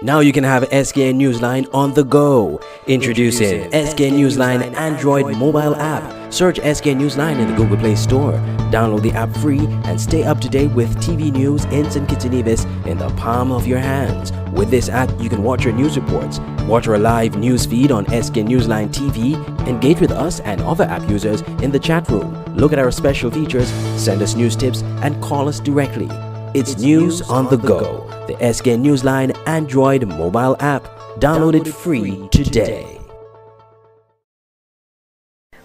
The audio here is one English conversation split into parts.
Now you can have SKN Newsline on the go. Introducing SKN Newsline Android mobile app. Search SKN Newsline in the Google Play Store. Download the app free and stay up to date with TV news in St. Kitts and Nevis in the palm of your hands. With this app, you can watch your news reports, watch our live news feed on SKN Newsline TV, engage with us and other app users in the chat room, look at our special features, send us news tips, and call us directly. It's news on the go. The SKN Newsline Android mobile app. Download it free today.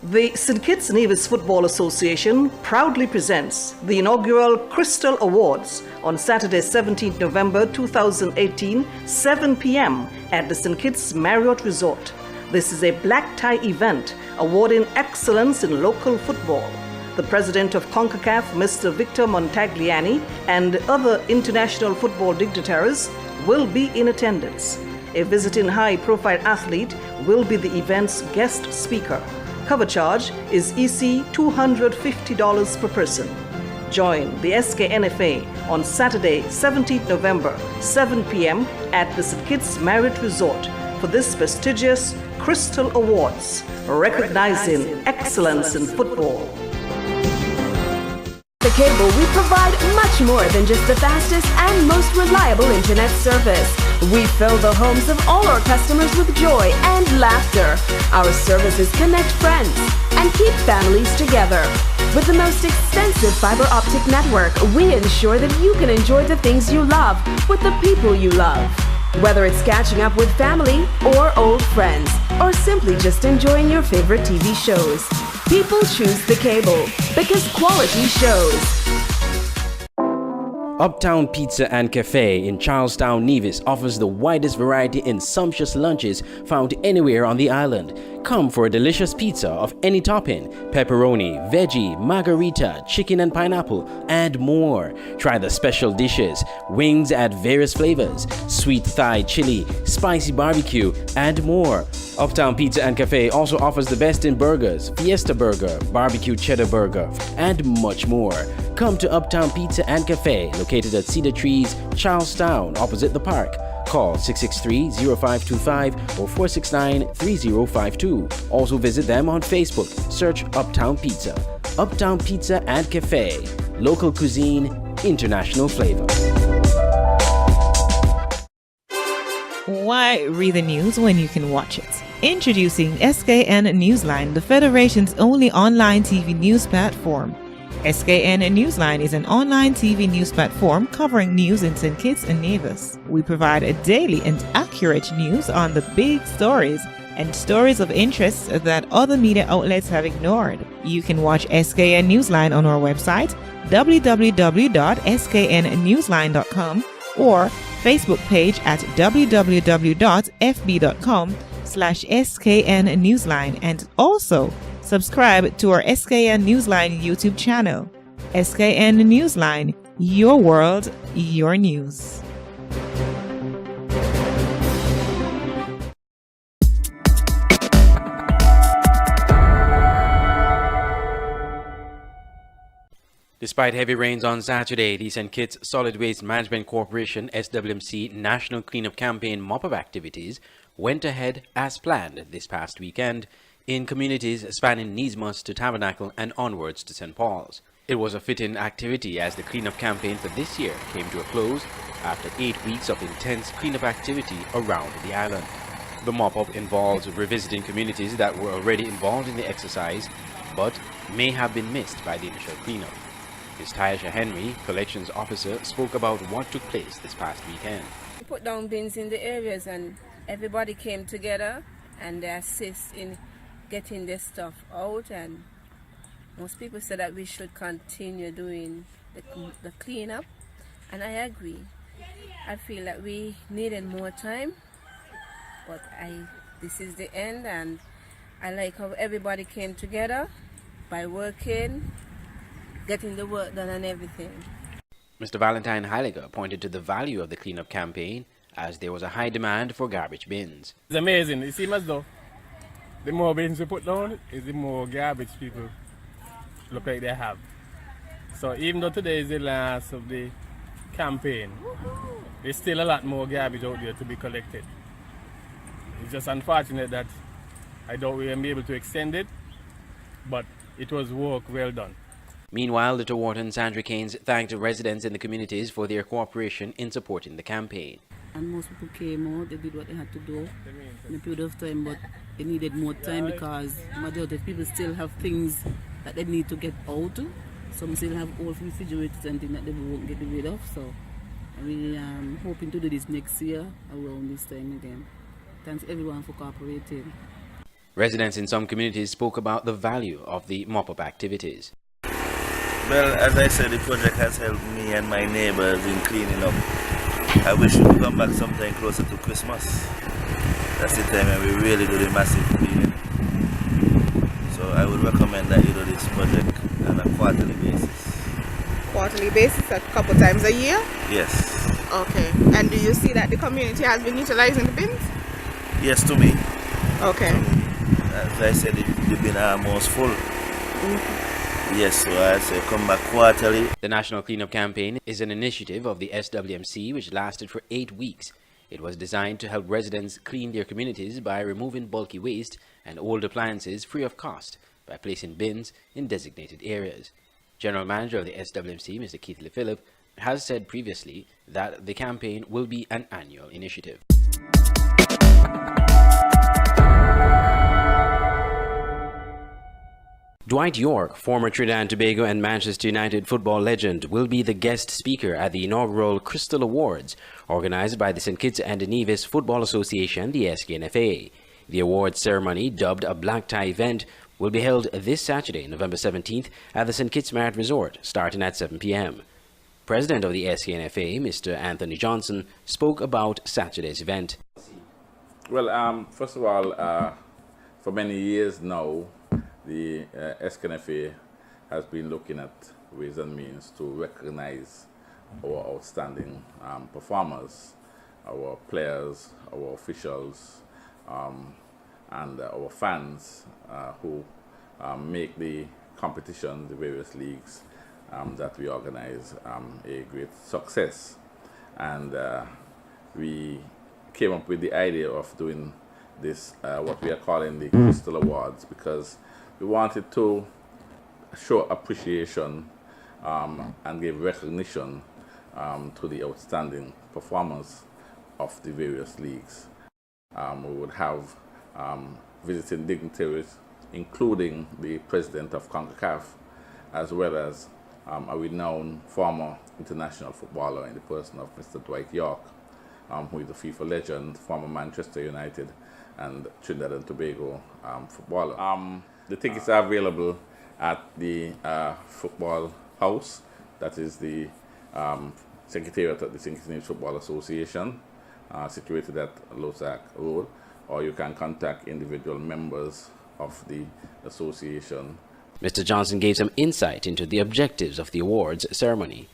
The St. Kitts and Nevis Football Association proudly presents the inaugural Crystal Awards on Saturday, 17th November 2018, 7 p.m. at the St. Kitts Marriott Resort. This is a black tie event awarding excellence in local football. The president of CONCACAF, Mr. Victor Montagliani, and other international football dignitaries will be in attendance. A visiting high-profile athlete will be the event's guest speaker. Cover charge is EC $250 per person. Join the SKNFA on Saturday, 17th November, 7 p.m. at the St. Kitts Marriott Resort for this prestigious Crystal Awards, recognizing excellence in football. The Cable, we provide much more than just the fastest and most reliable internet service. We fill the homes of all our customers with joy and laughter. Our services connect friends and keep families together. With the most extensive fiber optic network, we ensure that you can enjoy the things you love with the people you love. Whether it's catching up with family or old friends, or simply just enjoying your favorite TV shows, people choose the Cable because quality shows. Uptown Pizza and Cafe in Charlestown, Nevis offers the widest variety in sumptuous lunches found anywhere on the island. Come for a delicious pizza of any topping: pepperoni, veggie, margarita, chicken and pineapple, and more. Try the special dishes: wings at various flavors, sweet Thai chili, spicy barbecue, and more. Uptown Pizza and Cafe also offers the best in burgers: Fiesta Burger, Barbecue Cheddar Burger, and much more. Come to Uptown Pizza and Cafe, located at Cedar Trees, Charlestown, opposite the park. Call 663-0525 or 469-3052. Also visit them on Facebook. Search Uptown Pizza. Uptown Pizza and Cafe. Local cuisine, international flavor. Why read the news when you can watch it? Introducing SKN Newsline, the Federation's only online TV news platform. SKN Newsline is an online TV news platform covering news in St. Kitts and Nevis. We provide a daily and accurate news on the big stories and stories of interest that other media outlets have ignored. You can watch SKN Newsline on our website, www.sknnewsline.com, or Facebook page at www.fb.com/SKN Newsline, and also subscribe to our SKN Newsline YouTube channel. SKN Newsline, your world, your news. Despite heavy rains on Saturday, the St. Kitts Solid Waste Management Corporation SWMC National Cleanup Campaign mop-up activities went ahead as planned this past weekend in communities spanning Nismus to Tabernacle and onwards to St. Paul's. It was a fitting activity as the cleanup campaign for this year came to a close after 8 weeks of intense cleanup activity around the island. The mop-up involves revisiting communities that were already involved in the exercise but may have been missed by the initial cleanup. Ms. Tyasha Henry, collections officer, spoke about what took place this past weekend. We put down bins in the areas and everybody came together and they assist in getting this stuff out, and most people said that we should continue doing the cleanup, and I agree. I feel that we needed more time, but this is the end, and I like how everybody came together by working, getting the work done and everything. Mr. Valentine Heiliger pointed to the value of the cleanup campaign as there was a high demand for garbage bins. It's amazing. It seems as though the more bins we put down, is the more garbage people look like they have. So even though today is the last of the campaign, there's still a lot more garbage out there to be collected. It's just unfortunate that I doubt we will be able to extend it, but it was work well done. Meanwhile, Little Wharton Sandra Keynes thanked residents in the communities for their cooperation in supporting the campaign. And most people came out, they did what they had to do in a period of time, but they needed more time because majority of people still have things that they need to get out. Some still have old refrigerators and things that they won't get rid of. So we are hoping to do this next year around this time again. Thanks everyone for cooperating. Residents in some communities spoke about the value of the mop-up activities. Well, as I said, the project has helped me and my neighbors in cleaning up. I wish we could come back sometime closer to Christmas. That's the time when we really do the massive cleaning. So I would recommend that you do this project on a quarterly basis. Quarterly basis, a couple times a year? Yes. Okay. And do you see that the community has been utilizing the bins? Yes, to me. Okay. As I said, the bin are almost full. Yes, so I say come back quarterly. The National Cleanup Campaign is an initiative of the SWMC which lasted for 8 weeks. It was designed to help residents clean their communities by removing bulky waste and old appliances free of cost by placing bins in designated areas. General Manager of the SWMC, Mr. Keith LePhilip, has said previously that the campaign will be an annual initiative. Dwight York, former Trinidad and Tobago and Manchester United football legend, will be the guest speaker at the inaugural Crystal Awards, organized by the St. Kitts and Nevis Football Association, the SKNFA. The awards ceremony, dubbed a black tie event, will be held this Saturday, November 17th, at the St. Kitts Marriott Resort, starting at 7 p.m. President of the SKNFA, Mr. Anthony Johnson, spoke about Saturday's event. Well, first of all, for many years now, the SKNFA has been looking at ways and means to recognize our outstanding performers, our players, our officials, and our fans who make the competition, the various leagues that we organize, a great success. And we came up with the idea of doing this, what we are calling the Crystal Awards, because we wanted to show appreciation and give recognition to the outstanding performers of the various leagues. We would have visiting dignitaries, including the president of CONCACAF, as well as a renowned former international footballer in the person of Mr. Dwight York, who is a FIFA legend, former Manchester United and Trinidad and Tobago footballer. The tickets are available at the Football House, that is the Secretariat at the St. Kitts Football Association, situated at Losac Road, or you can contact individual members of the association. Mr. Johnson gave some insight into the objectives of the awards ceremony.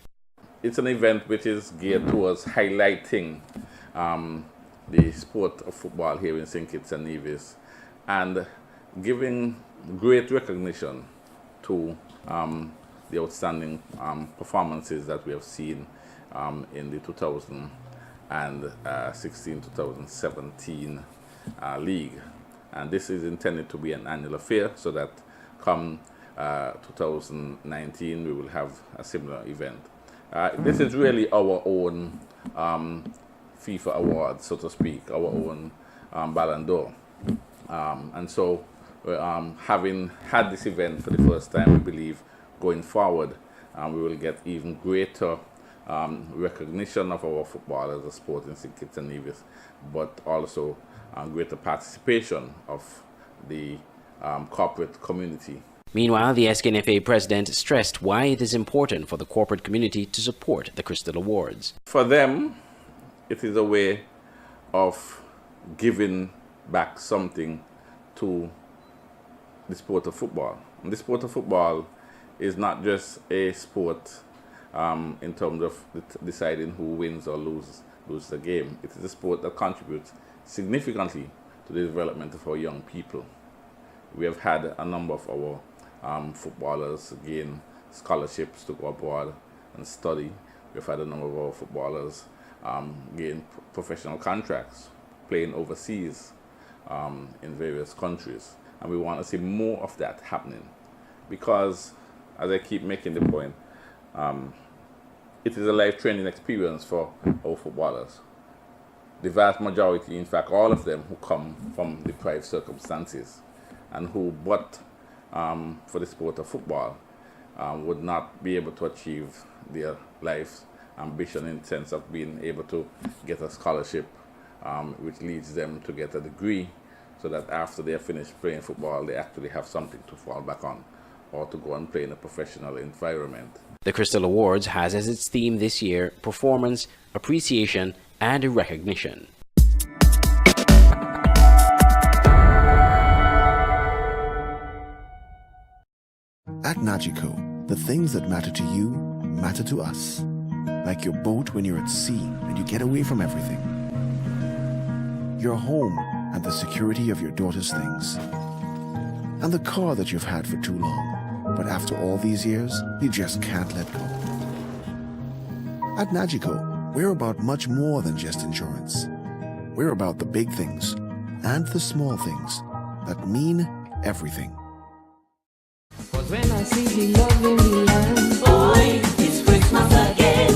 It's an event which is geared towards highlighting the sport of football here in St. Kitts and Nevis and giving great recognition to the outstanding performances that we have seen in the 2016-2017 league. And this is intended to be an annual affair, so that come 2019 we will have a similar event. This is really our own FIFA award, so to speak, our own Ballon d'Or. And so having had this event for the first time, we believe going forward we will get even greater recognition of our football as a sport in St. Kitts and Nevis, but also greater participation of the corporate community. Meanwhile, the SKNFA president stressed why it is important for the corporate community to support the Crystal Awards. For them, it is a way of giving back something to the sport of football. And the sport of football is not just a sport in terms of deciding who wins or loses the game. It is a sport that contributes significantly to the development of our young people. We have had a number of our footballers gain scholarships to go abroad and study. we've had a number of our footballers gain professional contracts, playing overseas in various countries. And we want to see more of that happening because, as I keep making the point, it is a life training experience for our footballers. The vast majority, in fact, all of them who come from deprived circumstances and who, but for the sport of football, would not be able to achieve their life's ambition in the sense of being able to get a scholarship, which leads them to get a degree, so that after they're finished playing football, they actually have something to fall back on or to go and play in a professional environment. The Crystal Awards has as its theme this year performance, appreciation, and recognition. At Nagico, the things that matter to you matter to us. Like your boat when you're at sea and you get away from everything. Your home and the security of your daughter's things. And the car that you've had for too long, but after all these years, you just can't let go. At Nagico, we're about much more than just insurance. We're about the big things and the small things that mean everything. When I see the love in the land, boy, it's Christmas again.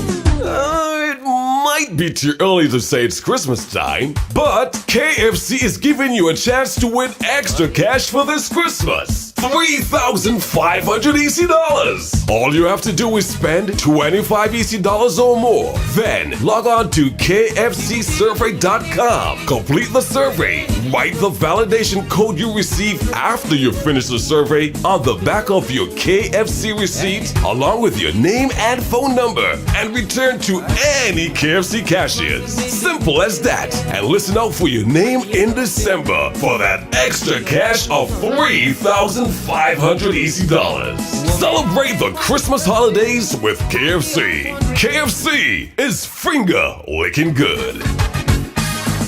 It might be too early to say it's Christmas time, but KFC is giving you a chance to win extra cash for this Christmas. $3,500 easy dollars. All you have to do is spend 25 easy dollars or more. Then log on to kfcsurvey.com. Complete the survey. Write the validation code you receive after you finish the survey on the back of your KFC receipt, along with your name and phone number, and return to any KFC cashiers. Simple as that. And listen out for your name in December for that extra cash of $3,500 easy dollars. Celebrate the Christmas holidays with KFC. KFC is finger licking good.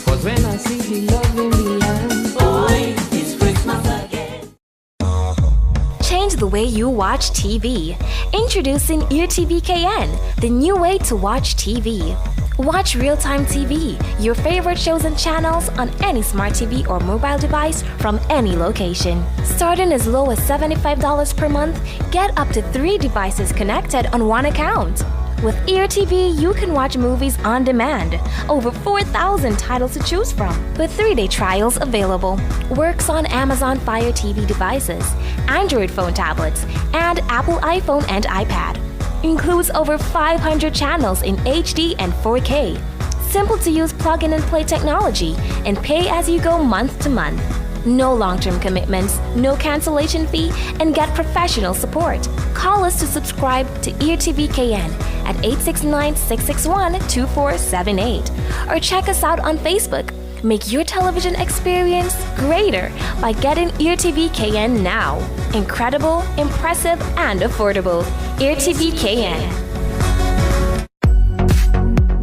Cause when I see the love in the land, boy, it's Christmas again. Change the way you watch TV. Introducing EarTV KN, the new way to watch TV. Watch real-time TV, your favorite shows and channels on any smart TV or mobile device from any location. Starting as low as $75 per month, get up to 3 devices connected on one account. With EarTV, you can watch movies on demand. Over 4,000 titles to choose from, with 3-day trials available. Works on Amazon Fire TV devices, Android phone tablets, and Apple iPhone and iPad. Includes over 500 channels in HD and 4K. Simple to use plug-in and play technology, and pay as you go month to month. No long-term commitments, no cancellation fee, and get professional support. Call us to subscribe to EarTV KN at 869-661-2478 or check us out on Facebook. Make your television experience greater by getting EarTV KN now. Incredible, impressive, and affordable. EarTV KN.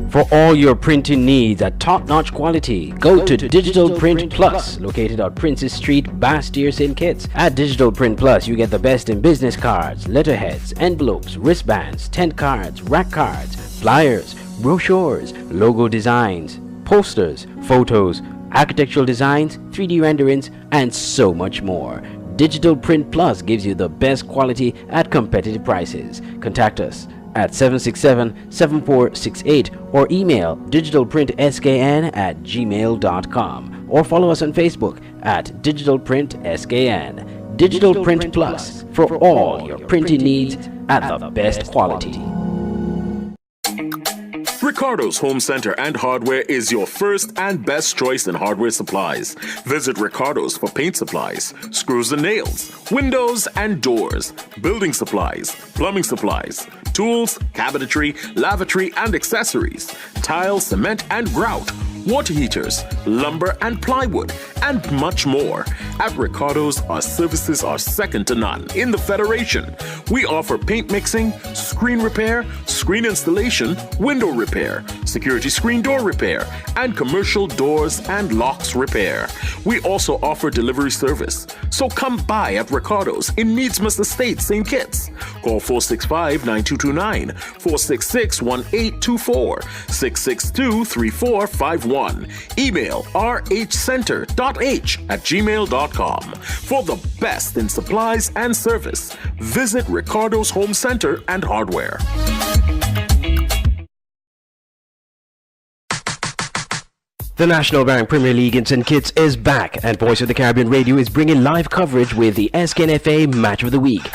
For all your printing needs at top-notch quality, go to Digital Print Plus, located on Princess Street, Bastyr, St. Kitts. At Digital Print Plus, you get the best in business cards, letterheads, envelopes, wristbands, tent cards, rack cards, flyers, brochures, logo designs, posters, photos, architectural designs, 3D renderings, and so much more. Digital Print Plus gives you the best quality at competitive prices. Contact us at 767-7468 or email digitalprintskn@gmail.com or follow us on Facebook at Digital Print SKN. Digital Print Plus for all your printing needs at the best quality. Ricardo's Home Center and Hardware is your first and best choice in hardware supplies. Visit Ricardo's for paint supplies, screws and nails, windows and doors, building supplies, plumbing supplies, tools, cabinetry, lavatory and accessories, tile, cement and grout, water heaters, lumber and plywood, and much more. At Ricardo's, our services are second to none in the Federation. We offer paint mixing, screen repair, screen installation, window repair, security screen door repair, and commercial doors and locks repair. We also offer delivery service. So come by at Ricardo's in Needsmith Estate, St. Kitts. Call 465-9229, 466-1824, 662-3451. Email rhcenter.h@gmail.com. For the best in supplies and service, visit Ricardo's Home Center and Hardware. The National Bank Premier League in St. Kitts is back, and Voice of the Caribbean Radio is bringing live coverage with the SKNFA Match of the Week.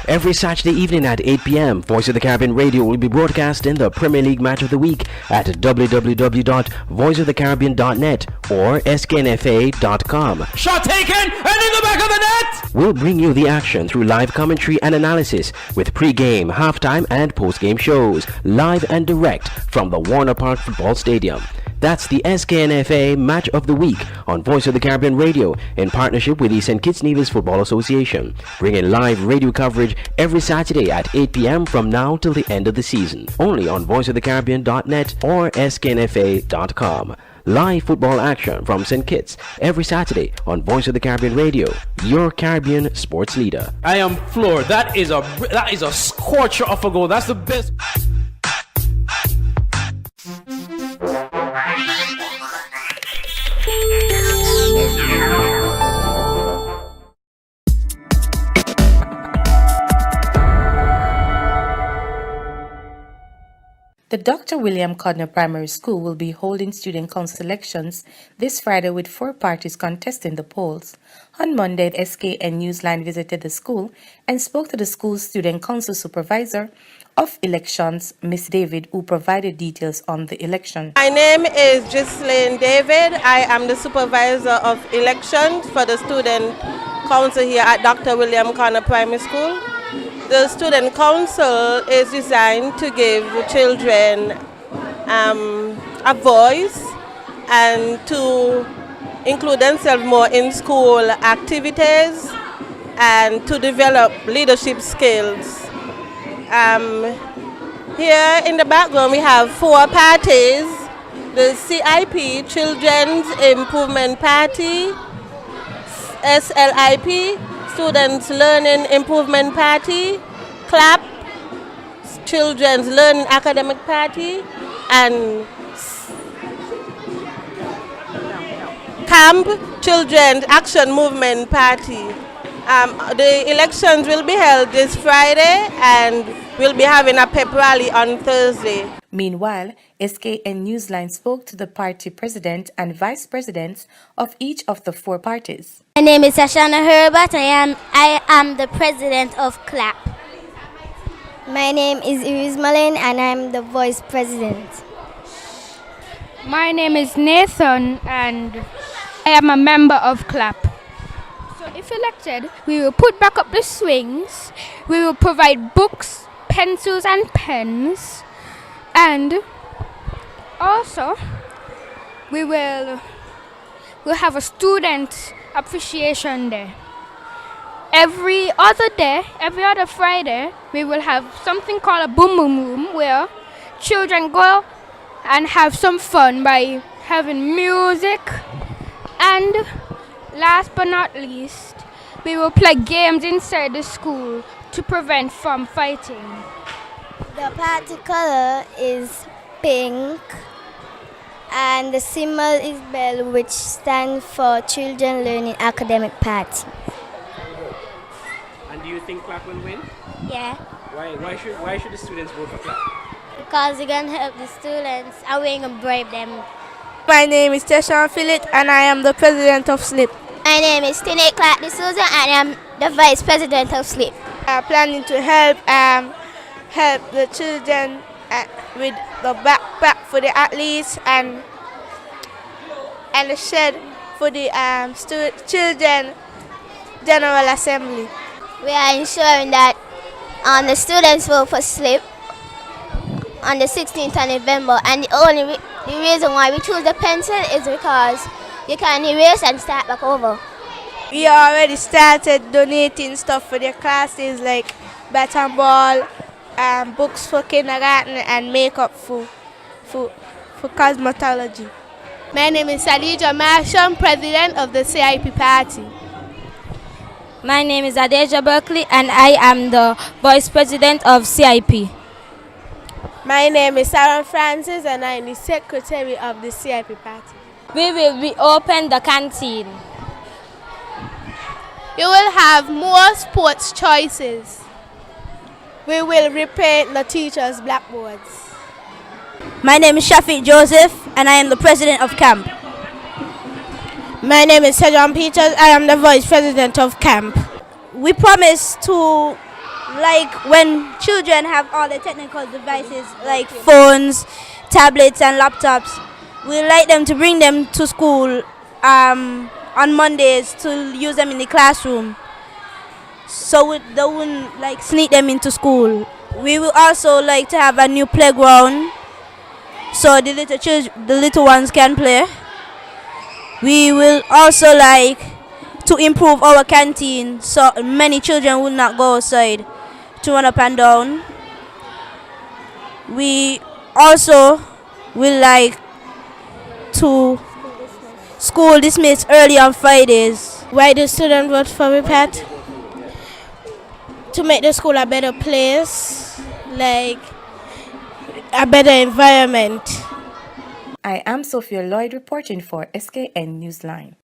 Every Saturday evening at 8 p.m., Voice of the Caribbean Radio will be broadcasting the Premier League Match of the Week at www.voiceofthecaribbean.net or sknfa.com. Shot taken, and in the back of the net! We'll bring you the action through live commentary and analysis with pre-game, halftime, and post-game shows, live and direct from the Warner Park Football Stadium. That's the SKNFA Match of the Week on Voice of the Caribbean Radio in partnership with the St. Kitts Nevis Football Association, bringing live radio coverage every Saturday at 8 p.m. from now till the end of the season, only on voiceofthecaribbean.net or sknfa.com. Live football action from St. Kitts every Saturday on Voice of the Caribbean Radio, your Caribbean sports leader. I am floored. That is a scorcher of a goal. That's the best. The Dr. William Codner Primary School will be holding student council elections this Friday with 4 parties contesting the polls. On Monday, SKN Newsline visited the school and spoke to the school's student council supervisor of elections, Miss David, who provided details on the election. My name is Ghislaine David. I am the supervisor of elections for the student council here at Dr. William Codner Primary School. The student council is designed to give children a voice and to include themselves more in school activities and to develop leadership skills. Here in the background we have 4 parties: the CIP, Children's Improvement Party, SLIP, Students Learning Improvement Party, CLAP, Children's Learning Academic Party, and CAMP, Children's Action Movement Party. The elections will be held this Friday and we'll be having a pep rally on Thursday. Meanwhile, SKN Newsline spoke to the party president and vice presidents of each of the 4 parties. My name is Ashana Herbert. I am the president of CLAP. My name is Iris Malin and I'm the vice president. My name is Nathan and I am a member of CLAP. So if elected, we will put back up the swings, we will provide books, pencils and pens, and also we'll have a student appreciation day. Every other Friday, we will have something called a boom boom room where children go and have some fun by having music. And last but not least, we will play games inside the school to prevent from fighting. The party color is pink and the symbol is bell, which stands for Children Learning Academic Party. And do you think CLAP will win? Yeah. Why should the students vote for CLAP? Because we're going to help the students and we're going to bribe them. My name is Teshawn Phillip and I am the president of SLIP. My name is Tine Clark D'Souza and I am the vice president of SLIP. We are planning to help the children with the backpack for the athletes and the shed for the children General Assembly. We are ensuring that the students vote for SLIP on the 16th of November, and the reason why we choose the pencil is because you can erase and start back over. We already started donating stuff for their classes like bat and ball, books for kindergarten and makeup for cosmetology. My name is Sadija Marsham, president of the CIP party. My name is Adeja Berkeley and I am the vice president of CIP. My name is Sarah Francis and I am the secretary of the CIP party. We will reopen the canteen. You will have more sports choices. We will repaint the teachers' blackboards. My name is Shafiq Joseph and I am the president of camp. My name is Sejan Peters. I am the vice president of camp. We promise to, like when children have all the technical devices like phones, tablets and laptops, we like them to bring them to school on Mondays to use them in the classroom, so they wouldn't like sneak them into school. We will also like to have a new playground so the little ones can play. We will also like to improve our canteen so many children will not go outside to run up and down. We also will like to school dismiss early on Fridays. Why do students vote for REPAT? To make the school a better place, like a better environment. I am Sophia Lloyd reporting for SKN Newsline.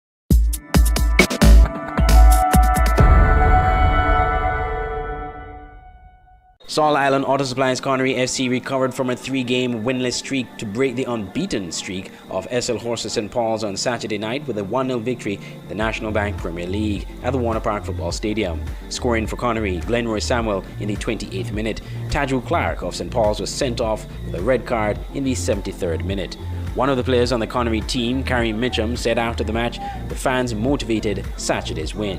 Saul Island Auto Supply's Connery FC recovered from a 3-game winless streak to break the unbeaten streak of SL Horses St. Paul's on Saturday night with a 1-0 victory in the National Bank Premier League at the Warner Park Football Stadium. Scoring for Connery, Glenroy Samuel in the 28th minute. Tadru Clark of St. Paul's was sent off with a red card in the 73rd minute. One of the players on the Connery team, Carrie Mitchum, said after the match the fans motivated Saturday's win.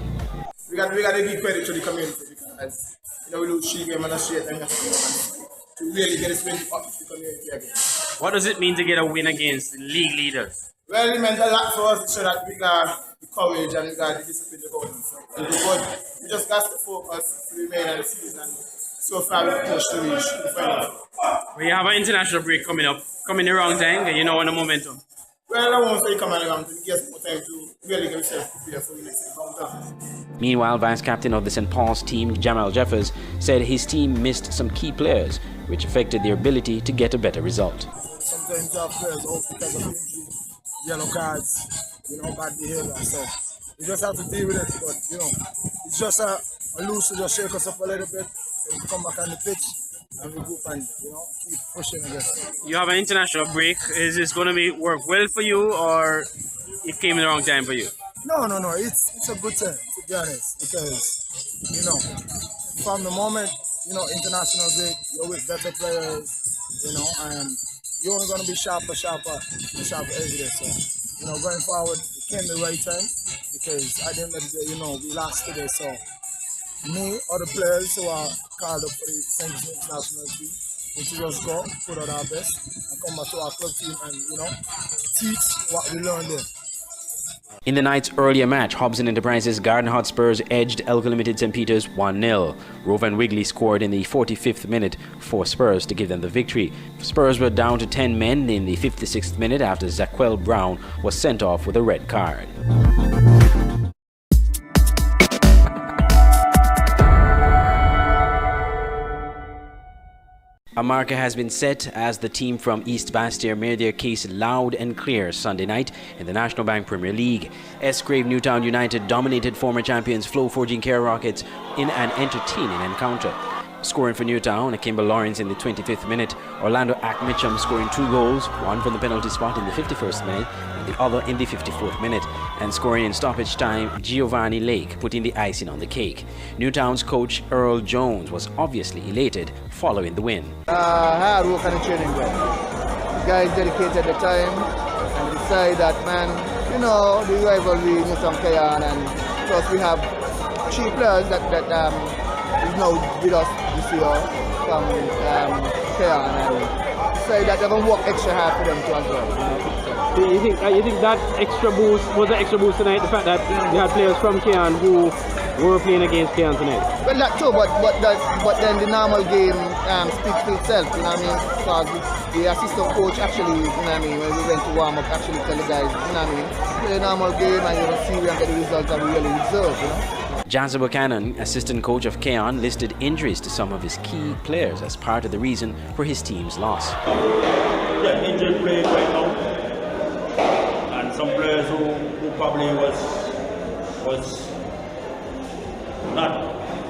We got to give credit to the community because we lose 3 games and a straight and to really get this win up to the community again. What does it mean to get a win against the league leaders? Well, it meant a lot for us so that we got the courage and we got the discipline to go and do good. We just got to focus to remain in the season and so far we've pushed to reach the final. We have an international break coming up. Coming the wrong time, and you know on the momentum. Well, I won't say coming around to get more time to really get yourself prepared for the next encounter. Meanwhile, vice captain of the St. Paul's team, Jamal Jeffers, said his team missed some key players, which affected their ability to get a better result. Sometimes our players out because of injury, yellow cards, bad behavior. So we just have to deal with it. But it's just a loose to just shake us up a little bit, and we come back on the pitch. And we go and keep pushing again. You have an international break. Is this going to work well for you, or it came in the wrong time for you? No. It's a good time, to be honest, because from the moment international break, you're with better players, and you're only going to be sharper every day. So going forward, it came the right time because at the end of the day, we lost today, so. Me or the players who are called up for the St. James national team need to just go, put out our best, and come back to our club team and, teach what we learned there. In the night's earlier match, Hobson Enterprises Garden Hotspurs edged Elko Limited St. Peter's 1-0. Rovan Wigley scored in the 45th minute for Spurs to give them the victory. Spurs were down to 10 men in the 56th minute after Zaquel Brown was sent off with a red card. A marker has been set as the team from East Bastia made their case loud and clear Sunday night in the National Bank Premier League. S-Grave Newtown United dominated former champions Flow Forging Care Rockets in an entertaining encounter. Scoring for Newtown, Akimba Lawrence in the 25th minute, Orlando Mitchum scoring 2 goals, one from the penalty spot in the 51st minute and the other in the 54th minute, and scoring in stoppage time, Giovanni Lake putting the icing on the cake. Newtown's coach Earl Jones was obviously elated following the win. Hard work on the training ground. The guys dedicated the time and decide that, man, the rivalry Newtown Kayan, and plus we have 3 players that is now with us this year from Kayan, and say that they're going to work extra hard for them too as well. You think that extra boost was an extra boost tonight? The fact that you had players from Kayan who were playing against Kayan tonight. Well, that too, but then the normal game speaks for itself, you know what I mean? Because the assistant coach actually, you know what I mean, when we went to warm up, actually tell the guys, you know what I mean, play a normal game and you don't see we get the results that we really deserve, you know? Jazza Buchanan, assistant coach of Keon, listed injuries to some of his key players as part of the reason for his team's loss. Yeah, injured players right now, and some players who probably was not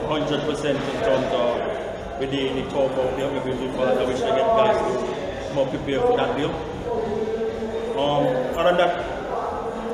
100% in terms of with the talk of the ability for that. I wish I get guys to more prepared for that deal. Other than that,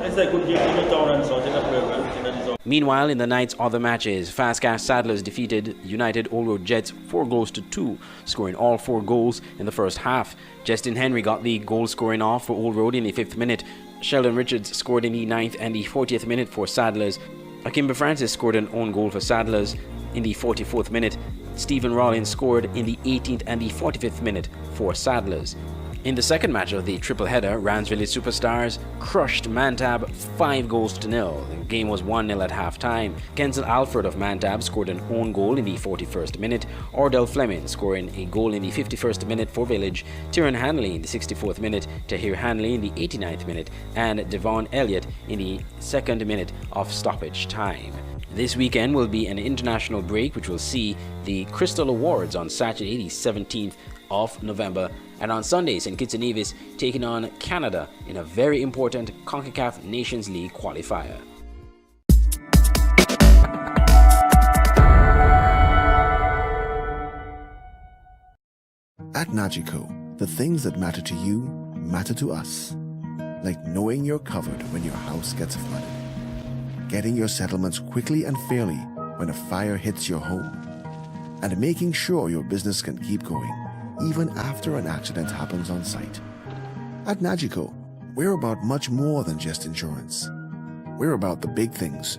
it's a good game in the town and so they play well. Meanwhile, in the night's other matches, Fast Cash Saddlers defeated United Old Road Jets 4-2, scoring all 4 goals in the first half. Justin Henry got the goal scoring off for Old Road in the 5th minute. Sheldon Richards scored in the 9th and the 40th minute for Saddlers. Akimba Francis scored an own goal for Saddlers in the 44th minute. Stephen Rollins scored in the 18th and the 45th minute for Saddlers. In the second match of the triple header, Rams Village Superstars crushed Mantab 5-0. The game was 1-0 at half-time. Kenzel Alford of Mantab scored an own goal in the 41st minute. Ordell Fleming scoring a goal in the 51st minute for Village. Tyrone Hanley in the 64th minute. Tahir Hanley in the 89th minute. And Devon Elliott in the 2nd minute of stoppage time. This weekend will be an international break which will see the Crystal Awards on Saturday the 17th of November, and on Sunday St. Kitts and Nevis taking on Canada in a very important CONCACAF Nations League qualifier. At Nagico, the things that matter to you matter to us. Like knowing you're covered when your house gets flooded, getting your settlements quickly and fairly when a fire hits your home, and making sure your business can keep going even after an accident happens on site. At Nagico, we're about much more than just insurance. We're about the big things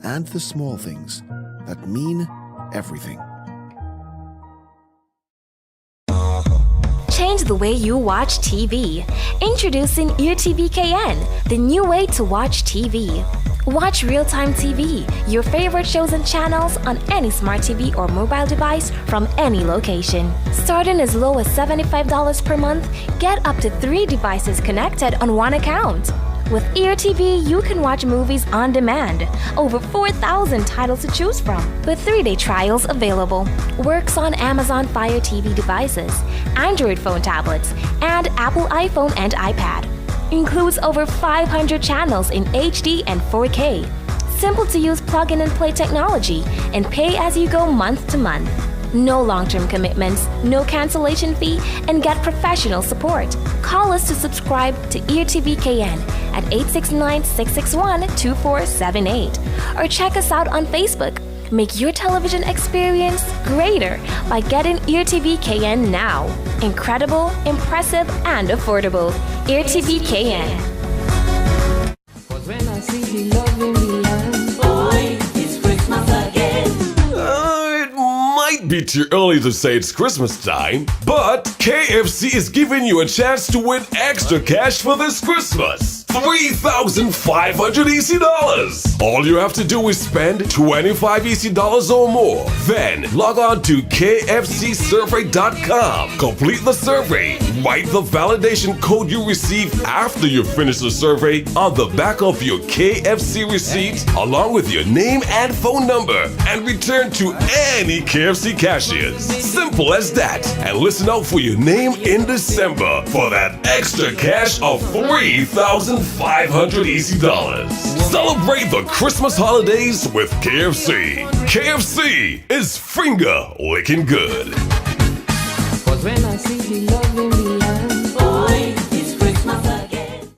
and the small things that mean everything. Change the way you watch TV. Introducing EarTV KN, the new way to watch TV. Watch real-time TV, your favorite shows and channels on any smart TV or mobile device from any location. Starting as low as $75 per month, get up to 3 devices connected on one account. With EarTV, you can watch movies on demand. Over 4,000 titles to choose from, with 3-day trials available. Works on Amazon Fire TV devices, Android phone tablets, and Apple iPhone and iPad. Includes over 500 channels in HD and 4K. Simple to use plug-in and play technology, and pay as you go month to month. No long-term commitments, no cancellation fee, and get professional support. Call us to subscribe to EarTV KN at 869-661-2478 or check us out on Facebook. Make your television experience greater by getting EarTV KN now. Incredible, impressive, and affordable. EarTV KN. When I see the love in the land, boy, it's Christmas again. It might be too early to say it's Christmas time, but KFC is giving you a chance to win extra cash for this Christmas. $3,500 EC dollars. All you have to do is spend 25 EC dollars or more. Then log on to kfcsurvey.com. Complete the survey. Write the validation code you receive after you finish the survey on the back of your KFC receipt, along with your name and phone number, and return to any KFC cashiers. Simple as that. And listen out for your name in December for that extra cash of $3,500 EC dollars. Celebrate the Christmas holidays with KFC. KFC is finger licking good. Cause when I see the love in the land, boy, it's Christmas again.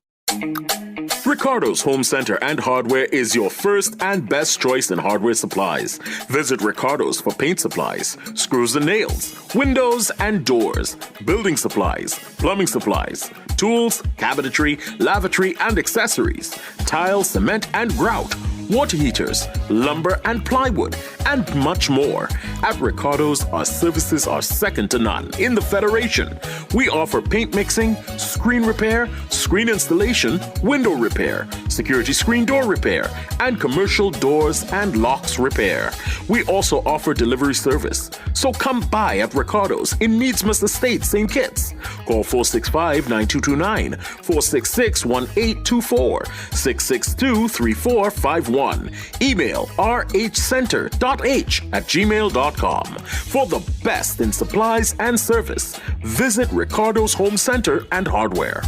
Ricardo's Home Center and Hardware is your first and best choice in hardware supplies. Visit Ricardo's for paint supplies, screws and nails, windows and doors, building supplies, plumbing supplies, tools, cabinetry, lavatory and accessories, tile, cement and grout, water heaters, lumber and plywood, and much more. At Ricardo's, our services are second to none in the Federation. We offer paint mixing, screen repair, screen installation, window repair, security screen door repair, and commercial doors and locks repair. We also offer delivery service. So come by at Ricardo's in Needsmith Estate, St. Kitts. Call 465-9229, 466-1824, 662-3451. Email rhcenter.h@gmail.com. For the best in supplies and service, visit Ricardo's Home Center and Hardware.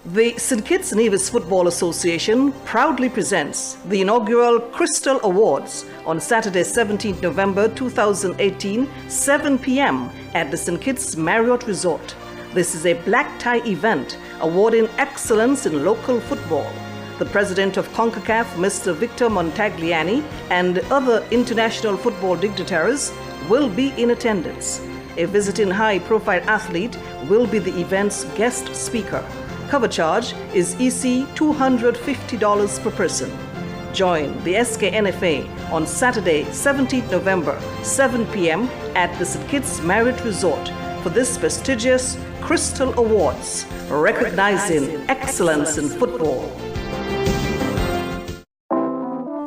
The St. Kitts Nevis Football Association proudly presents the inaugural Crystal Awards on Saturday, 17th November 2018, 7 p.m. at the St. Kitts Marriott Resort. This is a black tie event awarding excellence in local football. The president of CONCACAF, Mr. Victor Montagliani, and other international football dignitaries will be in attendance. A visiting high-profile athlete will be the event's guest speaker. Cover charge is EC $250 per person. Join the SKNFA on Saturday, 17th November, 7 p.m. at the St. Kitts Marriott Resort for this prestigious Crystal Awards, recognizing excellence in football.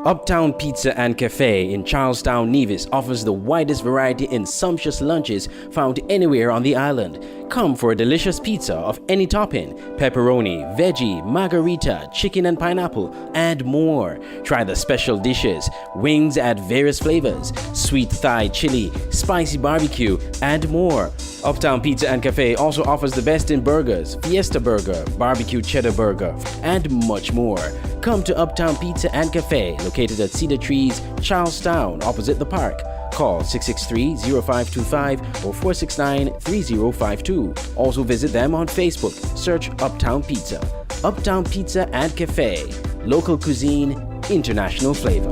Uptown Pizza and Cafe in Charlestown, Nevis offers the widest variety in sumptuous lunches found anywhere on the island. Come for a delicious pizza of any topping: pepperoni, veggie, margarita, chicken and pineapple, and more. Try the special dishes: wings at various flavors, sweet Thai chili, spicy barbecue, and more. Uptown Pizza and Cafe also offers the best in burgers: Fiesta Burger, Barbecue Cheddar Burger, and much more. Come to Uptown Pizza and Cafe, located at Cedar Trees, Charlestown, opposite the park. Call 663-0525 or 469-3052. Also visit them on Facebook. Search Uptown Pizza. Uptown Pizza and Cafe. Local cuisine, international flavor.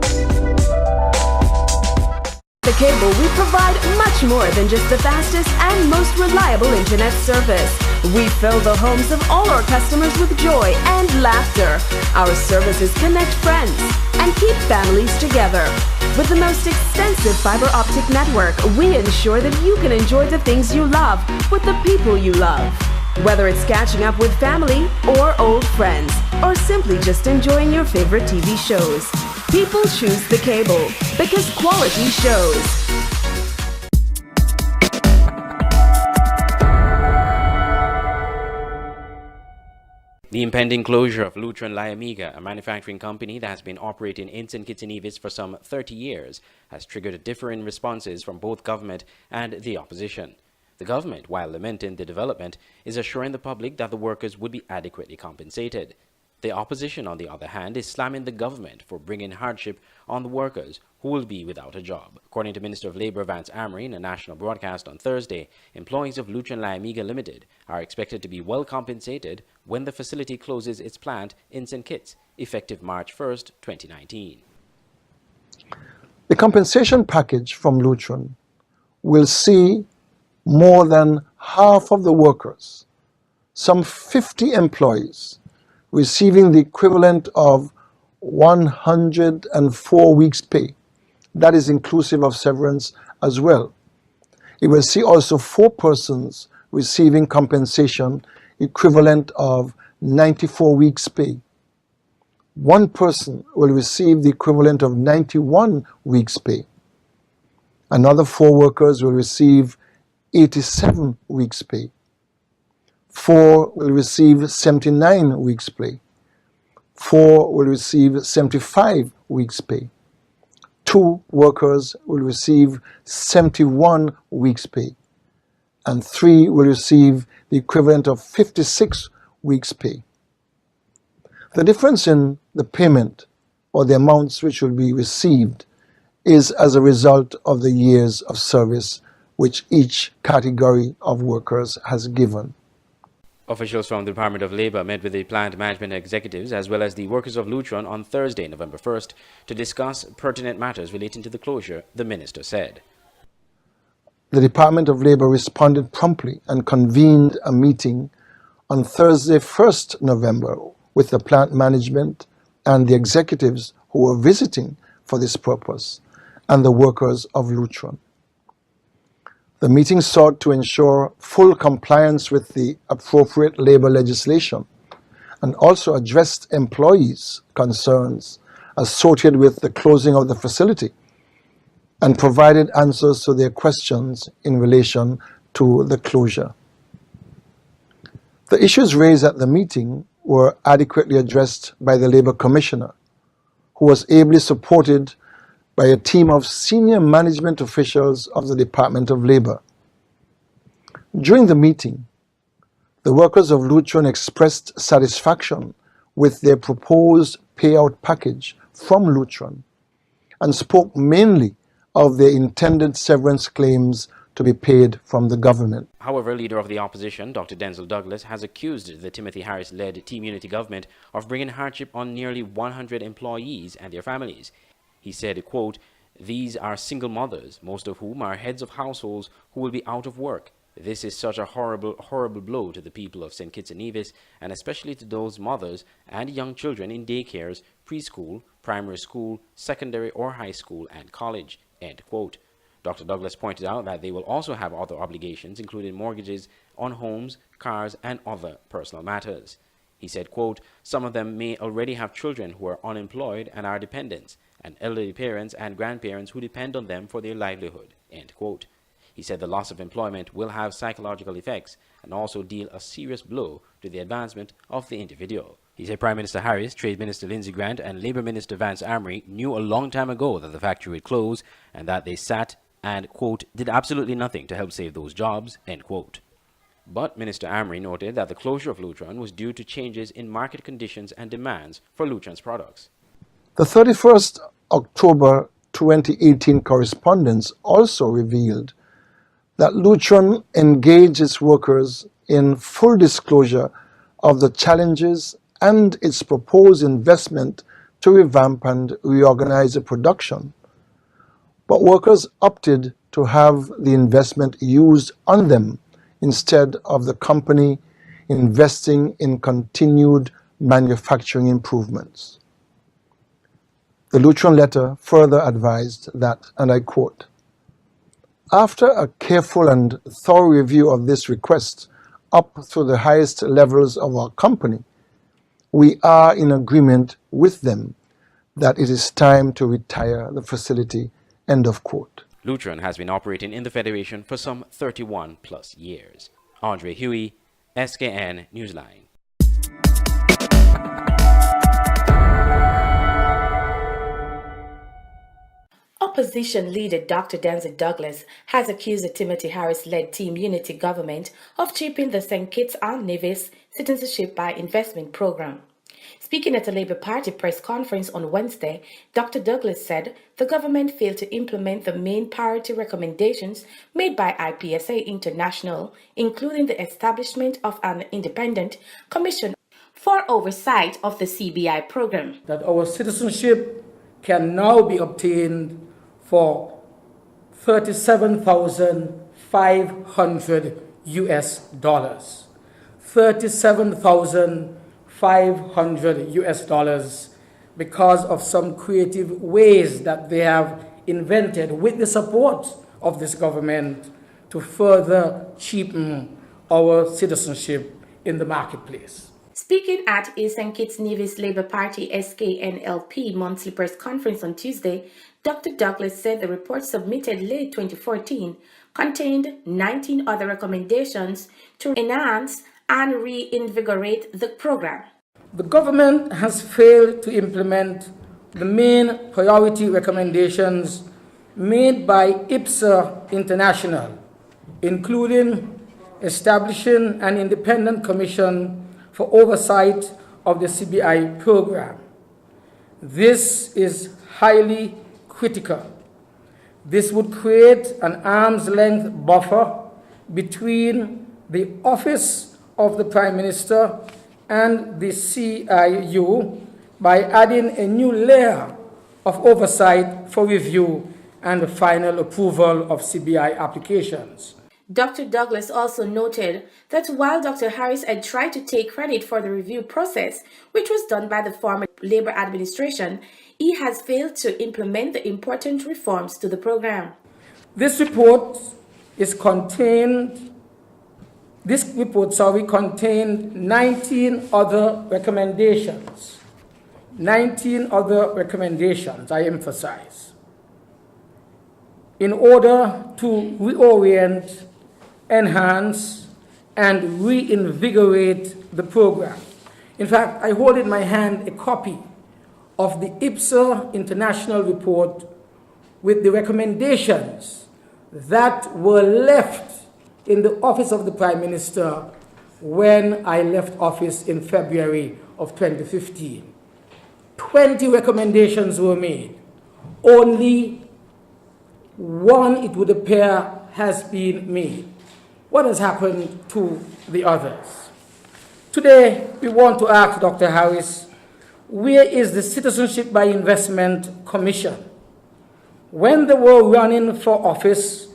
The Cable, we provide much more than just the fastest and most reliable internet service. We fill the homes of all our customers with joy and laughter. Our services connect friends and keep families together. With the most extensive fiber optic network, we ensure that you can enjoy the things you love with the people you love. Whether it's catching up with family or old friends, or simply just enjoying your favorite TV shows, people choose the Cable because quality shows. The impending closure of Lutron Layamiga, a manufacturing company that has been operating in St. Kitts and Nevis for some 30 years, has triggered differing responses from both government and the opposition. The government, while lamenting the development, is assuring the public that the workers would be adequately compensated. The opposition, on the other hand, is slamming the government for bringing hardship on the workers who will be without a job. According to Minister of Labour Vance Amory in a national broadcast on Thursday, employees of Lutron Layamiga Limited are expected to be well compensated when the facility closes its plant in St. Kitts, effective March 1st, 2019. The compensation package from Lutron will see more than half of the workers, some 50 employees, receiving the equivalent of 104 weeks' pay. That is inclusive of severance as well. It will see also 4 persons receiving compensation equivalent of 94 weeks' pay. 1 person will receive the equivalent of 91 weeks' pay. Another 4 workers will receive 87 weeks' pay. 4 will receive 79 weeks' pay. 4 will receive 75 weeks' pay. 2 workers will receive 71 weeks' pay. And 3 will receive the equivalent of 56 weeks' pay. The difference in the payment, or the amounts which will be received, is as a result of the years of service which each category of workers has given. Officials from the Department of Labour met with the plant management executives as well as the workers of Lutron on Thursday, November 1st, to discuss pertinent matters relating to the closure, the minister said. The Department of Labour responded promptly and convened a meeting on Thursday, 1st November, with the plant management and the executives who were visiting for this purpose, and the workers of Lutron. The meeting sought to ensure full compliance with the appropriate labor legislation and also addressed employees' concerns associated with the closing of the facility and provided answers to their questions in relation to the closure. The issues raised at the meeting were adequately addressed by the Labour Commissioner, who was ably supported by a team of senior management officials of the Department of Labour. During the meeting, the workers of Lutron expressed satisfaction with their proposed payout package from Lutron and spoke mainly of their intended severance claims to be paid from the government. However, Leader of the Opposition, Dr. Denzel Douglas, has accused the Timothy Harris-led Team Unity government of bringing hardship on nearly 100 employees and their families. He said, quote, "These are single mothers, most of whom are heads of households who will be out of work. This is such a horrible, horrible blow to the people of St. Kitts and Nevis, and especially to those mothers and young children in daycares, preschool, primary school, secondary or high school, and college," end quote. Dr. Douglas pointed out that they will also have other obligations, including mortgages on homes, cars, and other personal matters. He said, quote, "Some of them may already have children who are unemployed and are dependents, and elderly parents and grandparents who depend on them for their livelihood," end quote. He said the loss of employment will have psychological effects and also deal a serious blow to the advancement of the individual. He said Prime Minister Harris, Trade Minister Lindsey Grant, and Labour Minister Vance Amory knew a long time ago that the factory would close and that they sat and, quote, "did absolutely nothing to help save those jobs," end quote. But Minister Amory noted that the closure of Lutron was due to changes in market conditions and demands for Lutron's products. The 31st October 2018 correspondence also revealed that Lutron engaged its workers in full disclosure of the challenges and its proposed investment to revamp and reorganize the production. But workers opted to have the investment used on them instead of the company investing in continued manufacturing improvements. The Lutron letter further advised that, and I quote, "After a careful and thorough review of this request up through the highest levels of our company, we are in agreement with them that it is time to retire the facility," end of quote. Lutron has been operating in the Federation for some 31 plus years. Andre Huey, SKN Newsline. Opposition leader Dr. Denzel Douglas has accused the Timothy Harris-led Team Unity government of cheapening the St. Kitts and Nevis Citizenship by Investment program. Speaking at a Labour Party press conference on Wednesday, Dr. Douglas said the government failed to implement the main priority recommendations made by IPSA International, including the establishment of an independent commission for oversight of the CBI program. That our citizenship can now be obtained for $37,500 US. $37,500 US because of some creative ways that they have invented with the support of this government to further cheapen our citizenship in the marketplace. Speaking at a St. Kitts Nevis Labour Party SKNLP monthly press conference on Tuesday, Dr. Douglas said the report submitted late 2014 contained 19 other recommendations to enhance and reinvigorate the program. The government has failed to implement the main priority recommendations made by IPSA International, including establishing an independent commission for oversight of the CBI program. This is highly critical. This would create an arm's length buffer between the Office of the Prime Minister and the CIU by adding a new layer of oversight for review and final approval of CBI applications. Dr. Douglas also noted that while Dr. Harris had tried to take credit for the review process, which was done by the former Labour administration, he has failed to implement the important reforms to the program. This report This report contained 19 other recommendations. 19 other recommendations, I emphasize, in order to reorient, enhance, and reinvigorate the program. In fact, I hold in my hand a copy of the IPSA International Report with the recommendations that were left in the office of the Prime Minister when I left office in February of 2015. 20 recommendations were made. Only one, it would appear, has been made. What has happened to the others? Today, we want to ask Dr. Harris, where is the Citizenship by Investment Commission? When they were running for office,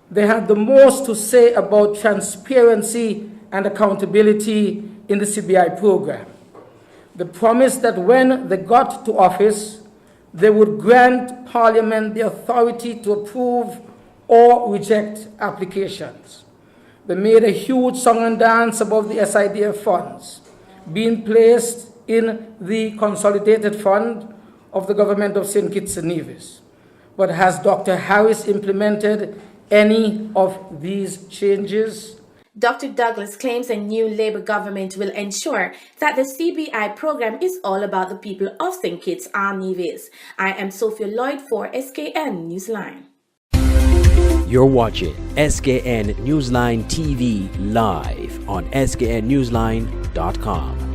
they had the most to say about transparency and accountability in the CBI program. They promised that when they got to office, they would grant Parliament the authority to approve or reject applications. They made a huge song and dance about the SIDF funds being placed in the consolidated fund of the government of St. Kitts and Nevis. But has Dr. Harris implemented any of these changes? Dr. Douglas claims a new Labour government will ensure that the CBI program is all about the people of St. Kitts and Nevis. I am Sophia Lloyd for SKN Newsline. You're watching SKN Newsline TV live on sknnewsline.com.